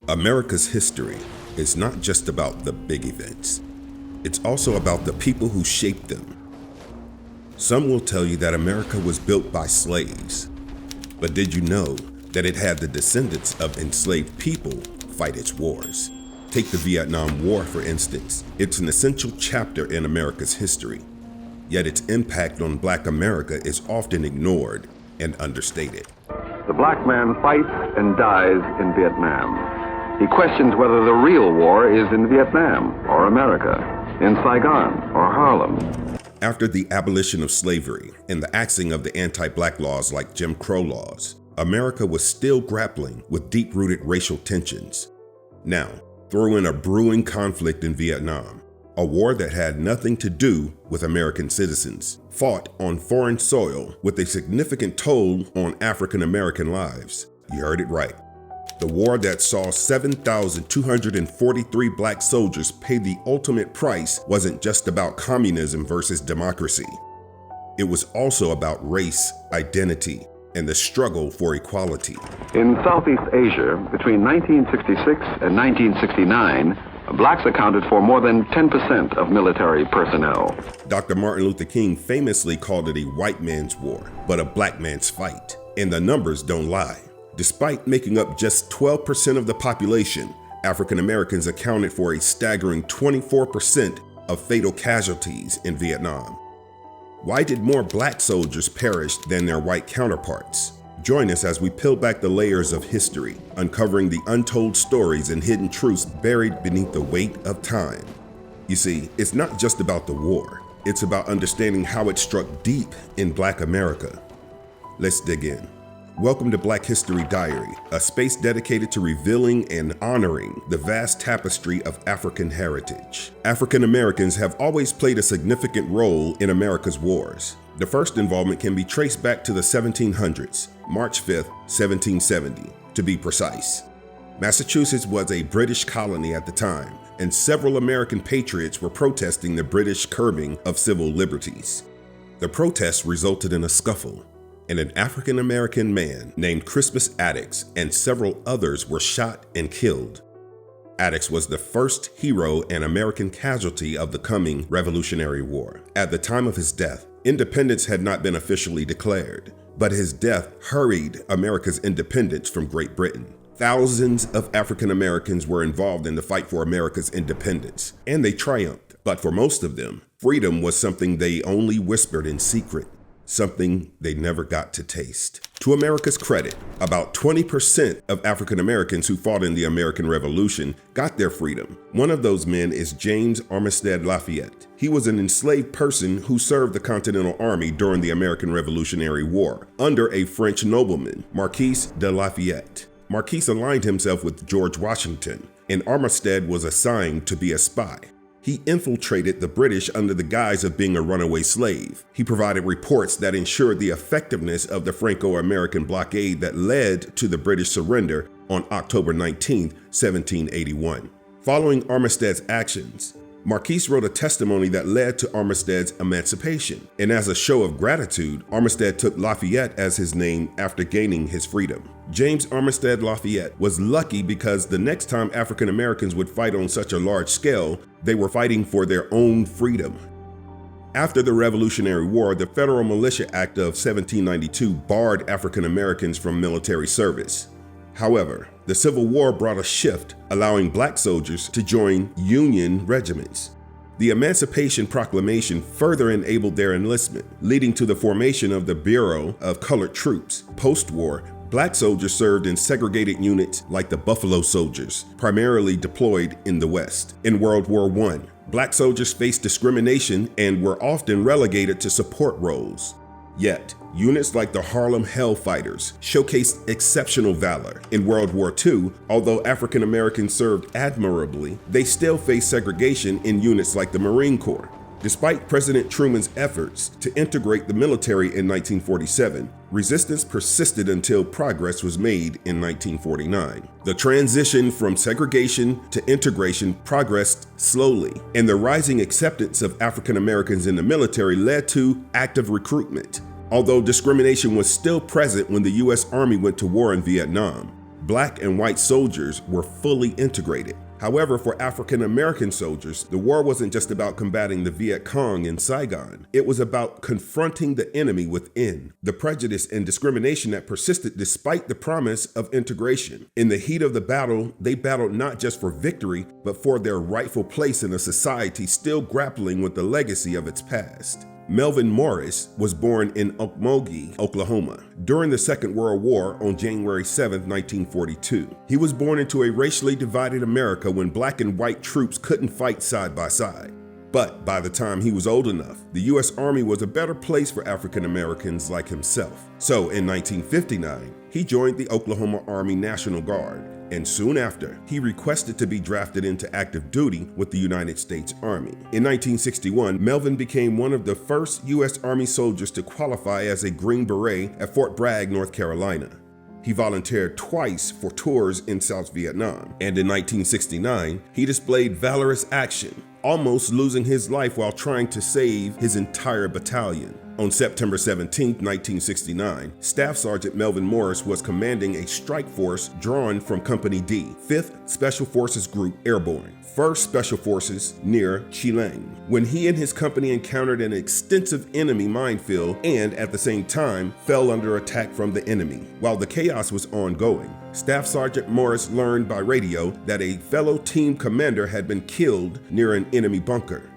America's history is not just about the big events. It's also about the people who shaped them. Some will tell you that America was built by slaves. But did you know that it had the descendants of enslaved people fight its wars? Take the Vietnam War, for instance. It's an essential chapter in America's history. Yet its impact on Black America is often ignored and understated. The black man fights and dies in Vietnam. He questions whether the real war is in Vietnam or America, in Saigon or Harlem. After the abolition of slavery and the axing of the anti-Black laws like Jim Crow laws, America was still grappling with deep-rooted racial tensions. Now, throw in a brewing conflict in Vietnam, a war that had nothing to do with American citizens, fought on foreign soil with a significant toll on African American lives. You heard it right. The war that saw 7,243 Black soldiers pay the ultimate price wasn't just about communism versus democracy. It was also about race, identity, and the struggle for equality. In Southeast Asia, between 1966 and 1969, blacks accounted for more than 10% of military personnel. Dr. Martin Luther King famously called it a white man's war, but a black man's fight. And the numbers don't lie. Despite making up just 12% of the population, African Americans accounted for a staggering 24% of fatal casualties in Vietnam. Why did more Black soldiers perish than their white counterparts? Join us as we peel back the layers of history, uncovering the untold stories and hidden truths buried beneath the weight of time. You see, it's not just about the war. It's about understanding how it struck deep in Black America. Let's dig in. Welcome to Blackhistory Diary, a space dedicated to revealing and honoring the vast tapestry of African heritage. African Americans have always played a significant role in America's wars. The first involvement can be traced back to the 1700s, March 5th, 1770, to be precise. Massachusetts was a British colony at the time, and several American patriots were protesting the British curbing of civil liberties. The protests resulted in a scuffle, and an African American man named Crispus Attucks and several others were shot and killed. Attucks was the first hero and American casualty of the coming Revolutionary War. At the time of his death, independence had not been officially declared, but his death hurried America's independence from Great Britain. Thousands of African Americans were involved in the fight for America's independence, and they triumphed. But for most of them, freedom was something they only whispered in secret, something they never got to taste. To America's credit, about 20% of African Americans who fought in the American Revolution got their freedom. One of those men is James Armistead Lafayette. He was an enslaved person who served the Continental Army during the American Revolutionary War under a French nobleman, Marquis de Lafayette. Marquis aligned himself with George Washington, and Armistead was assigned to be a spy. He infiltrated the British under the guise of being a runaway slave. He provided reports that ensured the effectiveness of the Franco-American blockade that led to the British surrender on October 19, 1781. Following Armistead's actions, Marquis wrote a testimony that led to Armistead's emancipation. And as a show of gratitude, Armistead took Lafayette as his name after gaining his freedom. James Armistead Lafayette was lucky because the next time African Americans would fight on such a large scale, they were fighting for their own freedom. After the Revolutionary War, the Federal Militia Act of 1792 barred African Americans from military service. However, the Civil War brought a shift, allowing Black soldiers to join Union regiments. The Emancipation Proclamation further enabled their enlistment, leading to the formation of the Bureau of Colored Troops. Post-war, Black soldiers served in segregated units like the Buffalo Soldiers, primarily deployed in the West. In World War I, Black soldiers faced discrimination and were often relegated to support roles. Yet, units like the Harlem Hellfighters showcased exceptional valor. In World War II, although African Americans served admirably, they still faced segregation in units like the Marine Corps. Despite President Truman's efforts to integrate the military in 1947, resistance persisted until progress was made in 1949. The transition from segregation to integration progressed slowly, and the rising acceptance of African Americans in the military led to active recruitment. Although discrimination was still present when the U.S. Army went to war in Vietnam, Black and white soldiers were fully integrated. However, for African American soldiers, the war wasn't just about combating the VietCong in Saigon. It was about confronting the enemy within, the prejudice and discrimination that persisted despite the promise of integration. In the heat of the battle, they battled not just for victory, but for their rightful place in a society still grappling with the legacy of its past. Melvin Morris was born in Okmulgee, Oklahoma, during the Second World War on January 7, 1942. He was born into a racially divided America when black and white troops couldn't fight side by side. But by the time he was old enough, the U.S. Army was a better place for African Americans like himself. So in 1959, he joined the Oklahoma Army National Guard, and soon after, he requested to be drafted into active duty with the United States Army. In 1961, Melvin became one of the first U.S. Army soldiers to qualify as a Green Beret at Fort Bragg, North Carolina. He volunteered twice for tours in South Vietnam, and in 1969, he displayed valorous action, almost losing his life while trying to save his entire battalion. On September 17, 1969, Staff Sergeant Melvin Morris was commanding a strike force drawn from Company D, 5th Special Forces Group Airborne, 1st Special Forces near Chilang, when he and his company encountered an extensive enemy minefield and, at the same time, fell under attack from the enemy. While the chaos was ongoing, Staff Sergeant Morris learned by radio that a fellow team commander had been killed near an enemy bunker.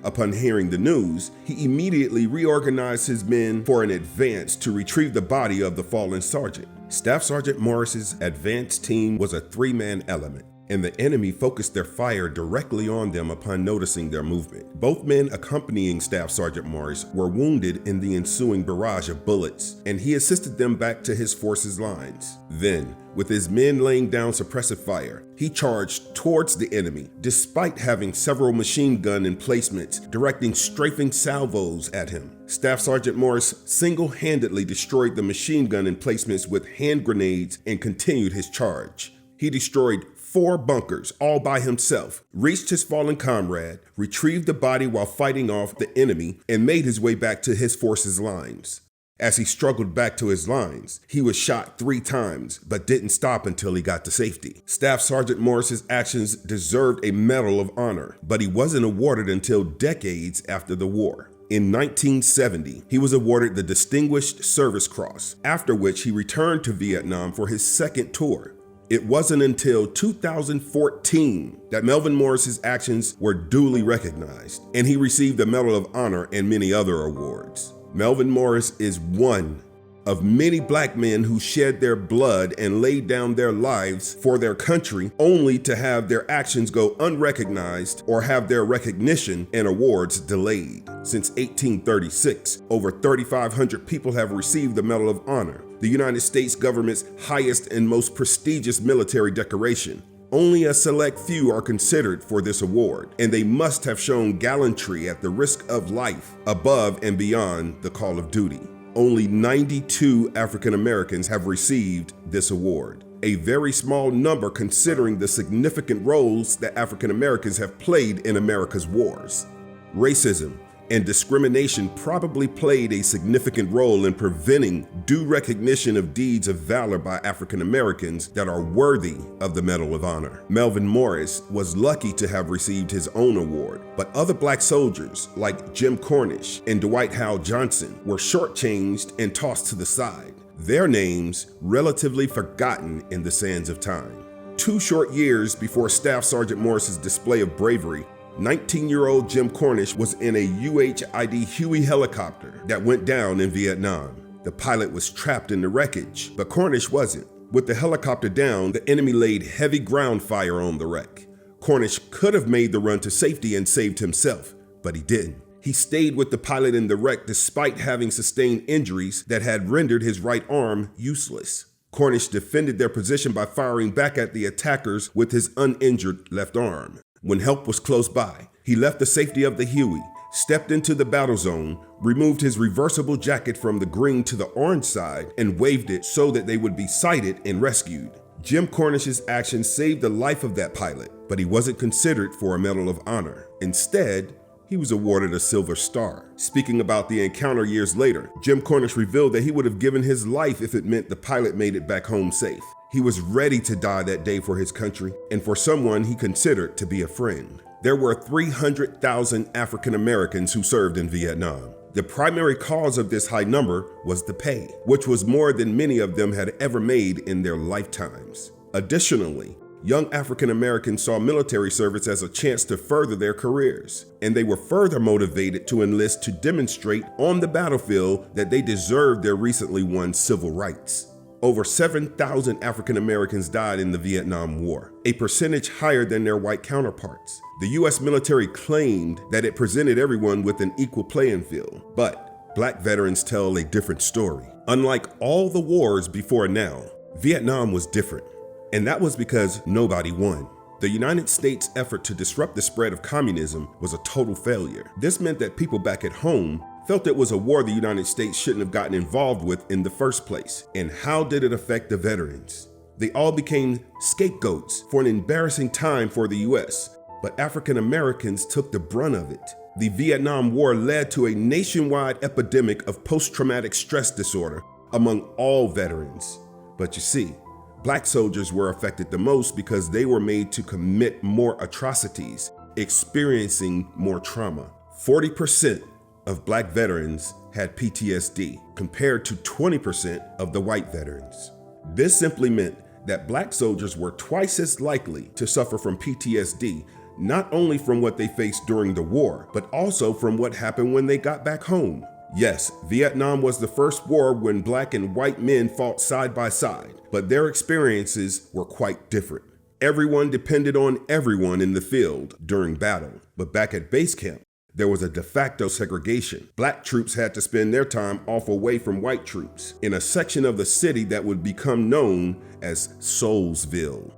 Upon hearing the news, he immediately reorganized his men for an advance to retrieve the body of the fallen sergeant. Staff Sergeant Morris's advance team was a three-man element, and the enemy focused their fire directly on them upon noticing their movement. Both men accompanying Staff Sergeant Morris were wounded in the ensuing barrage of bullets, and he assisted them back to his force's lines. Then, with his men laying down suppressive fire, he charged towards the enemy, despite having several machine gun emplacements directing strafing salvos at him. Staff Sergeant Morris single-handedly destroyed the machine gun emplacements with hand grenades and continued his charge. He destroyed 4 bunkers all by himself, reached his fallen comrade, retrieved the body while fighting off the enemy, and made his way back to his force's lines. As he struggled back to his lines, he was shot 3 times, but didn't stop until he got to safety. Staff Sergeant Morris's actions deserved a Medal of Honor, but he wasn't awarded until decades after the war. In 1970, he was awarded the Distinguished Service Cross, after which he returned to Vietnam for his second tour. It wasn't until 2014 that Melvin Morris's actions were duly recognized, and he received the Medal of Honor and many other awards. Melvin Morris is one of many black men who shed their blood and laid down their lives for their country, only to have their actions go unrecognized or have their recognition and awards delayed. Since 1836, over 3,500 people have received the Medal of Honor, the United States government's highest and most prestigious military decoration. Only a select few are considered for this award, and they must have shown gallantry at the risk of life above and beyond the call of duty. Only 92 African Americans have received this award, a very small number considering the significant roles that African Americans have played in America's wars. Racism and discrimination probably played a significant role in preventing due recognition of deeds of valor by African Americans that are worthy of the Medal of Honor. Melvin Morris was lucky to have received his own award, but other black soldiers like Jim Cornish and Dwight Johnson were shortchanged and tossed to the side, their names relatively forgotten in the sands of time. 2 short years before Staff Sergeant Morris's display of bravery, 19-year-old Jim Cornish was in a UH-ID Huey helicopter that went down in Vietnam. The pilot was trapped in the wreckage, but Cornish wasn't. With the helicopter down, the enemy laid heavy ground fire on the wreck. Cornish could have made the run to safety and saved himself, but he didn't. He stayed with the pilot in the wreck despite having sustained injuries that had rendered his right arm useless. Cornish defended their position by firing back at the attackers with his uninjured left arm. When help was close by, he left the safety of the Huey, stepped into the battle zone, removed his reversible jacket from the green to the orange side, and waved it so that they would be sighted and rescued. Jim Cornish's actions saved the life of that pilot, but he wasn't considered for a Medal of Honor. Instead, he was awarded a Silver Star. Speaking about the encounter years later, Jim Cornish revealed that he would have given his life if it meant the pilot made it back home safe. He was ready to die that day for his country and for someone he considered to be a friend. There were 300,000 African Americans who served in Vietnam. The primary cause of this high number was the pay, which was more than many of them had ever made in their lifetimes. Additionally, young African Americans saw military service as a chance to further their careers, and they were further motivated to enlist to demonstrate on the battlefield that they deserved their recently won civil rights. Over 7,000 African Americans died in the Vietnam War, a percentage higher than their white counterparts. The U.S. military claimed that it presented everyone with an equal playing field, but Black veterans tell a different story. Unlike all the wars before now, Vietnam was different, and that was because nobody won. The United States' effort to disrupt the spread of communism was a total failure. This meant that people back at home felt it was a war the United States shouldn't have gotten involved with in the first place. And how did it affect the veterans? They all became scapegoats for an embarrassing time for the US, but African Americans took the brunt of it. The Vietnam War led to a nationwide epidemic of post-traumatic stress disorder among all veterans. But you see, Black soldiers were affected the most because they were made to commit more atrocities, experiencing more trauma. 40% of Black veterans had PTSD, compared to 20% of the white veterans. This simply meant that Black soldiers were twice as likely to suffer from PTSD, not only from what they faced during the war, but also from what happened when they got back home. Yes, Vietnam was the first war when Black and white men fought side by side, but their experiences were quite different. Everyone depended on everyone in the field during battle, but back at base camp, there was a de facto segregation. Black troops had to spend their time off away from white troops in a section of the city that would become known as Soulsville.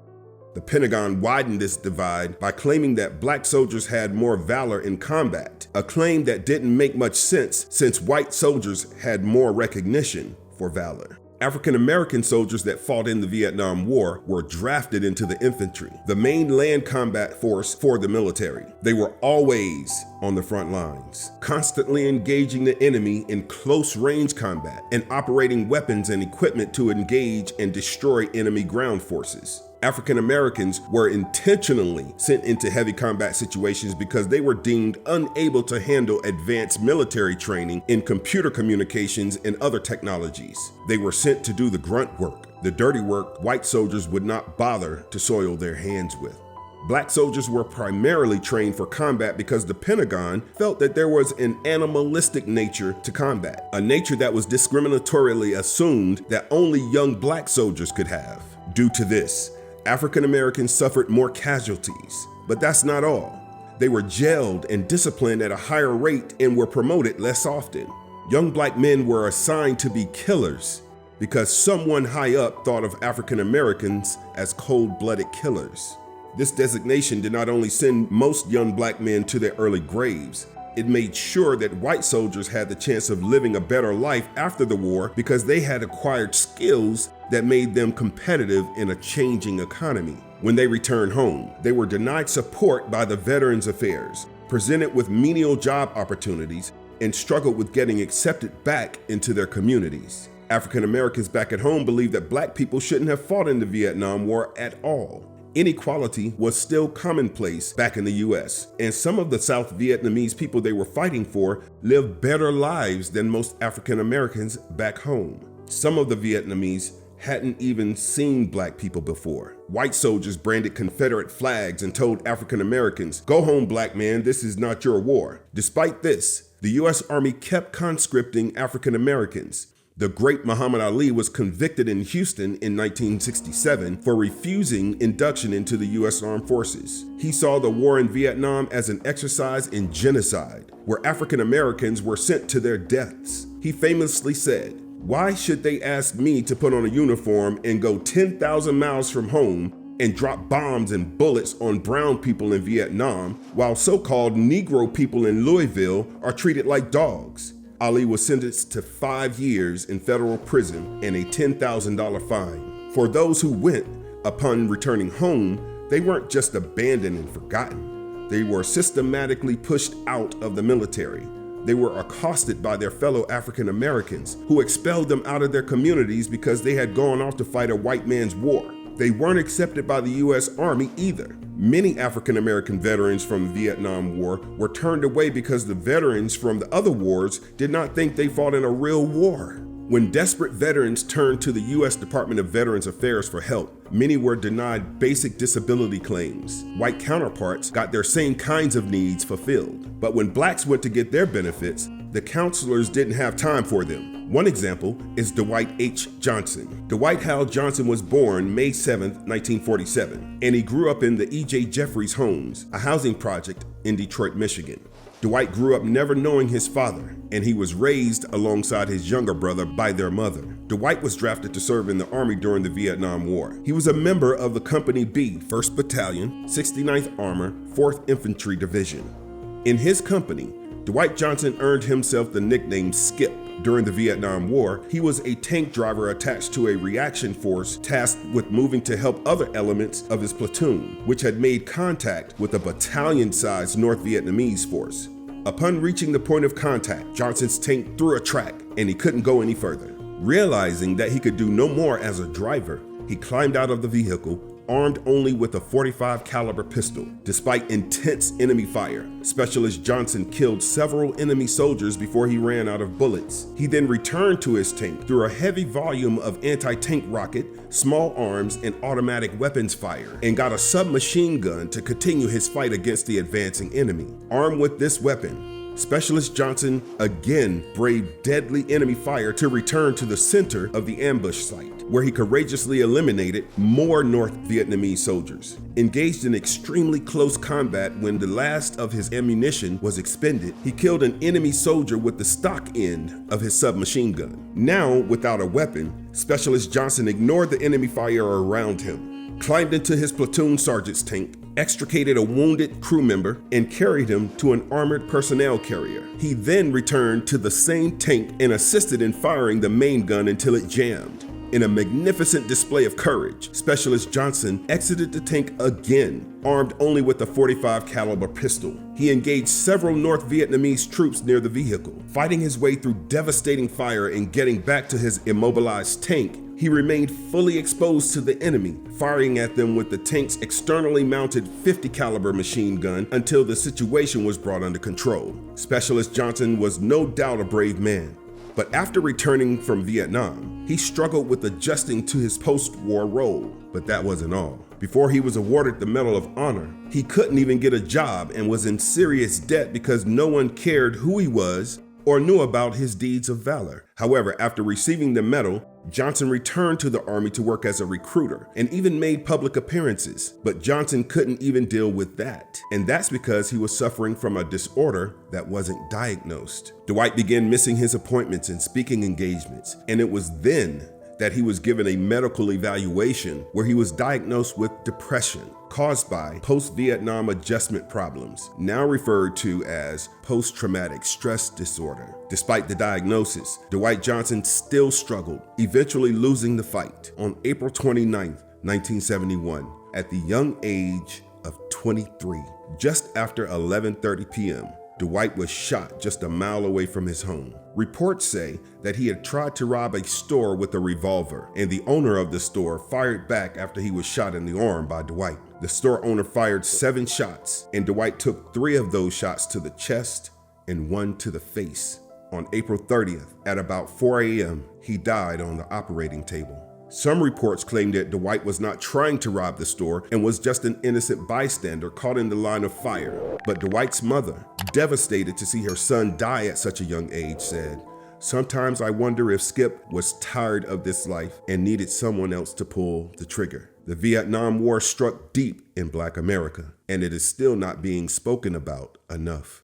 The Pentagon widened this divide by claiming that Black soldiers had more valor in combat, a claim that didn't make much sense since white soldiers had more recognition for valor. African American soldiers that fought in the Vietnam War were drafted into the infantry, the main land combat force for the military. They were always on the front lines, constantly engaging the enemy in close range combat and operating weapons and equipment to engage and destroy enemy ground forces. African Americans were intentionally sent into heavy combat situations because they were deemed unable to handle advanced military training in computer communications and other technologies. They were sent to do the grunt work, the dirty work white soldiers would not bother to soil their hands with. Black soldiers were primarily trained for combat because the Pentagon felt that there was an animalistic nature to combat, a nature that was discriminatorily assumed that only young Black soldiers could have. Due to this, African Americans suffered more casualties, but that's not all. They were jailed and disciplined at a higher rate and were promoted less often. Young Black men were assigned to be killers because someone high up thought of African Americans as cold-blooded killers. This designation did not only send most young Black men to their early graves, it made sure that white soldiers had the chance of living a better life after the war because they had acquired skills that made them competitive in a changing economy. When they returned home, they were denied support by the Veterans Affairs, presented with menial job opportunities, and struggled with getting accepted back into their communities. African Americans back at home believed that Black people shouldn't have fought in the Vietnam War at all. Inequality was still commonplace back in the US, and some of the South Vietnamese people they were fighting for lived better lives than most African Americans back home. Some of the Vietnamese hadn't even seen Black people before. White soldiers branded Confederate flags and told African Americans, "Go home, Black man, this is not your war." Despite this, the US Army kept conscripting African Americans. The great Muhammad Ali was convicted in Houston in 1967 for refusing induction into the U.S. Armed Forces. He saw the war in Vietnam as an exercise in genocide, where African Americans were sent to their deaths. He famously said, "Why should they ask me to put on a uniform and go 10,000 miles from home and drop bombs and bullets on brown people in Vietnam, while so-called Negro people in Louisville are treated like dogs?" Ali was sentenced to 5 years in federal prison and a $10,000 fine. For those who went, upon returning home, they weren't just abandoned and forgotten. They were systematically pushed out of the military. they were accosted by their fellow African Americans, who expelled them out of their communities because they had gone off to fight a white man's war. They weren't accepted by the U.S. Army either. Many African American veterans from the Vietnam War were turned away because the veterans from the other wars did not think they fought in a real war. When desperate veterans turned to the U.S. Department of Veterans Affairs for help, many were denied basic disability claims. White counterparts got their same kinds of needs fulfilled. But when blacks went to get their benefits, the counselors didn't have time for them. One example is Dwight H. Johnson. Dwight Hal Johnson was born May 7, 1947, and he grew up in the E.J. Jeffries Homes, a housing project in Detroit, Michigan. Dwight grew up never knowing his father, and he was raised alongside his younger brother by their mother. Dwight was drafted to serve in the Army during the Vietnam War. He was a member of the Company B, 1st Battalion, 69th Armor, 4th Infantry Division. In his company, Dwight Johnson earned himself the nickname Skip. During the Vietnam War, he was a tank driver attached to a reaction force tasked with moving to help other elements of his platoon, which had made contact with a battalion-sized North Vietnamese force. Upon reaching the point of contact, Johnson's tank threw a track, and he couldn't go any further. Realizing that he could do no more as a driver, he climbed out of the vehicle, armed only with a .45 caliber pistol. Despite intense enemy fire, Specialist Johnson killed several enemy soldiers before he ran out of bullets. He then returned to his tank through a heavy volume of anti-tank rocket, small arms, and automatic weapons fire, and got a submachine gun to continue his fight against the advancing enemy. Armed with this weapon, Specialist Johnson again braved deadly enemy fire to return to the center of the ambush site, where he courageously eliminated more North Vietnamese soldiers. Engaged in extremely close combat when the last of his ammunition was expended, he killed an enemy soldier with the stock end of his submachine gun. Now, without a weapon, Specialist Johnson ignored the enemy fire around him, climbed into his platoon sergeant's tank, extricated a wounded crew member, and carried him to an armored personnel carrier. He then returned to the same tank and assisted in firing the main gun until it jammed. In a magnificent display of courage, Specialist Johnson exited the tank again, armed only with a .45 caliber pistol. He engaged several North Vietnamese troops near the vehicle. Fighting his way through devastating fire and getting back to his immobilized tank, he remained fully exposed to the enemy, firing at them with the tank's externally mounted .50 caliber machine gun until the situation was brought under control. Specialist Johnson was no doubt a brave man. But after returning from Vietnam, he struggled with adjusting to his post-war role. But that wasn't all. Before he was awarded the Medal of Honor, he couldn't even get a job and was in serious debt because no one cared who he was or knew about his deeds of valor. However, after receiving the medal, Johnson returned to the Army to work as a recruiter and even made public appearances. But Johnson couldn't even deal with that. And that's because he was suffering from a disorder that wasn't diagnosed. Dwight began missing his appointments and speaking engagements, and it was then that he was given a medical evaluation where he was diagnosed with depression caused by post-Vietnam adjustment problems, now referred to as post-traumatic stress disorder. Despite the diagnosis, Dwight Johnson still struggled, eventually losing the fight on April 29, 1971, at the young age of 23. Just after 11:30 p.m., Dwight was shot just a mile away from his home. Reports say that he had tried to rob a store with a revolver, and the owner of the store fired back after he was shot in the arm by Dwight. The store owner fired 7 shots, and Dwight took 3 of those shots to the chest and 1 to the face. On April 30th, at about 4 a.m., he died on the operating table. Some reports claim that Dwight was not trying to rob the store and was just an innocent bystander caught in the line of fire. But Dwight's mother, devastated to see her son die at such a young age, said, "Sometimes I wonder if Skip was tired of this life and needed someone else to pull the trigger." The Vietnam War struck deep in Black America, and it is still not being spoken about enough.